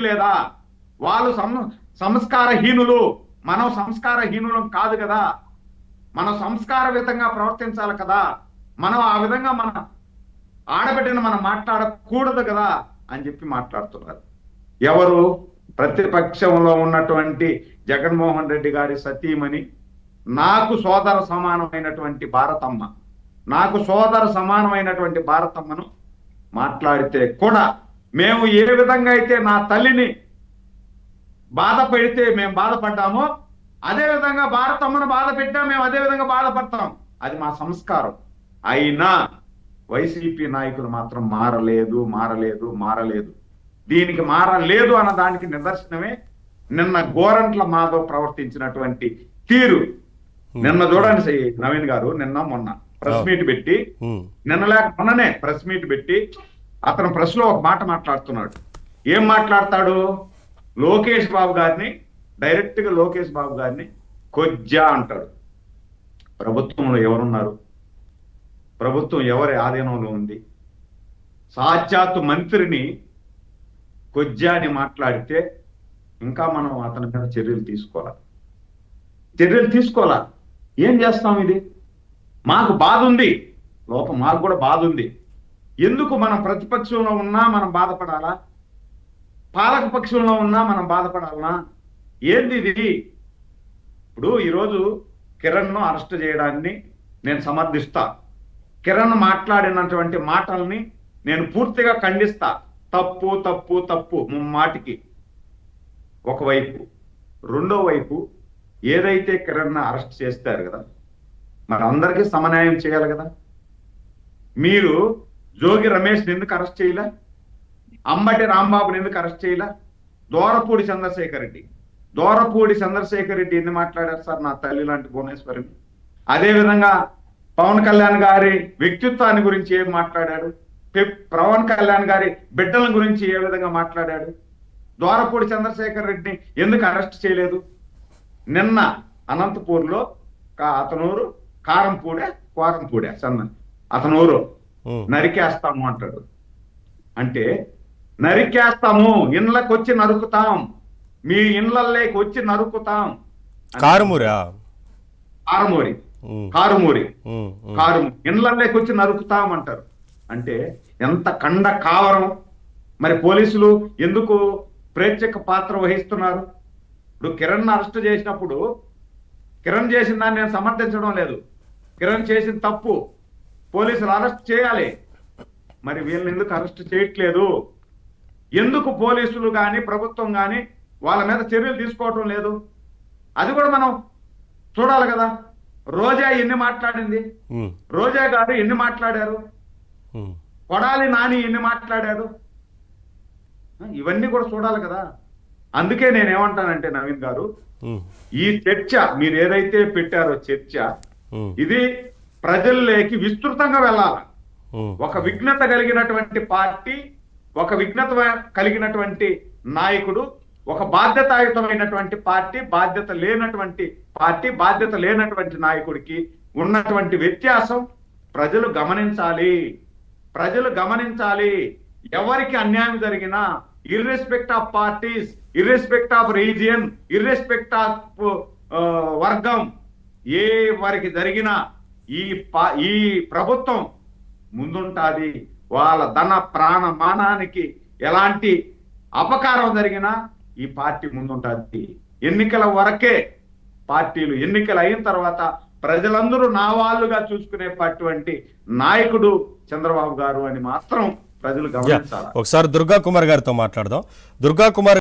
లేదా? వాళ్ళు సంస్కారహీనులు, మనం సంస్కారహీనులం కాదు కదా. మనం సంస్కారయుతంగా ప్రవర్తించాలి కదా. మనం ఆ విధంగా మన ఆడబిడ్డను మనం మాట్లాడకూడదు కదా అని చెప్పి మాట్లాడుతున్నారు. ఎవరు? ప్రతిపక్షంలో ఉన్నటువంటి జగన్మోహన్ రెడ్డి గారి సతీమణి, నాకు సోదర సమానమైనటువంటి భారతమ్మ, నాకు సోదర సమానమైనటువంటి భారతమ్మను మాట్లాడితే కూడా మేము ఏ విధంగా అయితే నా తల్లిని బాధ పెడితే మేము బాధపడ్డామో అదే విధంగా భారతమ్మను బాధ పెట్టా మేము అదే విధంగా బాధపడతాం. అది మా సంస్కారం. అయినా వైసీపీ నాయకులు మాత్రం మారలేదు. దీనికి మారలేదు అన్న దానికి నిదర్శనమే నిన్న గోరంట్ల మాధవ్ ప్రవర్తించినటువంటి తీరు. నిన్న చూడండి నవీన్ గారు, మొన్న ప్రెస్ మీట్ పెట్టి, మొన్ననే ప్రెస్ మీట్ పెట్టి అతను ప్రెస్ లో ఒక మాట మాట్లాడుతున్నాడు. ఏం మాట్లాడతాడు? లోకేష్ బాబు గారిని, డైరెక్ట్ గా లోకేష్ బాబు గారిని కొజ్జా అంటాడు. ప్రభుత్వంలో ఎవరున్నారు? ప్రభుత్వం ఎవరి ఆధీనంలో ఉంది? సాక్షాత్తు మంత్రిని కొజ్జా అని మాట్లాడితే ఇంకా మనం అతని మీద చర్యలు తీసుకోవాలా? ఏం చేస్తాం? ఇది మాకు బాధ ఉంది, లోపం మాకు కూడా బాధ ఉంది. ఎందుకు మనం ప్రతిపక్షంలో ఉన్నా మనం బాధపడాలా? పాలక పక్షంలో ఉన్నా మనం బాధపడాలనా? ఏంది ఇది? ఇప్పుడు ఈరోజు కిరణ్ను అరెస్ట్ చేయడాన్ని నేను సమర్థిస్తా. కిరణ్ మాట్లాడినటువంటి మాటల్ని నేను పూర్తిగా ఖండిస్తా. తప్పు ముమ్మాటికి ఒకవైపు. రెండో వైపు, ఏదైతే కిరణ్ అరెస్ట్ చేస్తారు కదా, మరి అందరికీ సమన్యాయం చేయాలి కదా. మీరు జోగి రమేష్ ఎందుకు అరెస్ట్ చేయలే? అంబటి రాంబాబుని ఎందుకు అరెస్ట్ చేయలే? దోరపూడి చంద్రశేఖర్ రెడ్డి ఎన్ని మాట్లాడారు సార్ నా తల్లి లాంటి భువనేశ్వరిని? అదే విధంగా పవన్ కళ్యాణ్ గారి వ్యక్తిత్వాన్ని గురించి ఏం మాట్లాడాడు? పవన్ కళ్యాణ్ గారి బిడ్డల గురించి ఏ విధంగా మాట్లాడాడు? దోరపూడి చంద్రశేఖర్ రెడ్డిని ఎందుకు అరెస్ట్ చేయలేదు? నిన్న అనంతపూర్లో అతనూరు కోరంపూడే అతనూరు నరికేస్తాము అంటాడు. అంటే నరికేస్తాము, ఇండ్లకు వచ్చి నరుకుతాం, మీ ఇండ్లలోకి వచ్చి నరుకుతాం. కారుమూరి ఇండ్లలోకి వచ్చి నరుకుతాం అంటారు. అంటే ఎంత కండ కావరం. మరి పోలీసులు ఎందుకు ప్రేక్షక పాత్ర వహిస్తున్నారు? ఇప్పుడు కిరణ్ అరెస్ట్ చేసినప్పుడు కిరణ్ చేసిన దాన్ని నేను సమర్థించడం లేదు. కిరణ్ చేసిన తప్పు, పోలీసులు అరెస్ట్ చేయాలి. మరి వీళ్ళని ఎందుకు అరెస్ట్ చేయట్లేదు? ఎందుకు పోలీసులు కానీ ప్రభుత్వం కానీ వాళ్ళ మీద చర్యలు తీసుకోవటం లేదు? అది కూడా మనం చూడాలి కదా. రోజా ఎన్ని మాట్లాడింది? రోజా గారు ఎన్ని మాట్లాడారు? కొడాలి నాని ఎన్ని మాట్లాడారు? ఇవన్నీ కూడా చూడాలి కదా. అందుకే నేనేమంటానంటే నవీన్ గారు, ఈ చర్చ మీరు ఏదైతే పెట్టారో చర్చ, ఇది ప్రజల్లోకి విస్తృతంగా వెళ్ళాలి. ఒక విఘ్నత కలిగినటువంటి పార్టీ, ఒక విఘ్నత కలిగినటువంటి నాయకుడు, ఒక బాధ్యతాయుతమైనటువంటి పార్టీ, బాధ్యత లేనటువంటి నాయకుడికి ఉన్నటువంటి వ్యత్యాసం ప్రజలు గమనించాలి. ఎవరికి అన్యాయం జరిగినా, irrespective of parties, irrespective of region, irrespective of వర్గం, ఏ వారికి జరిగినా ఈ ప్రభుత్వం ముందుంటాది. వాళ్ళ ధన ప్రాణ మానానికి ఎలాంటి అపకారం జరిగినా ఈ పార్టీ ముందుంటుంది. ఎన్నికల వరకే పార్టీలు, ఎన్నికలు అయిన తర్వాత ప్రజలందరూ నా వాళ్ళుగా చూసుకునేటువంటి నాయకుడు చంద్రబాబు గారు అని మాత్రం ప్రజలు గమనించాలి. ఒకసారి దుర్గా కుమార్ గారితో మాట్లాడదాం. దుర్గా కుమార్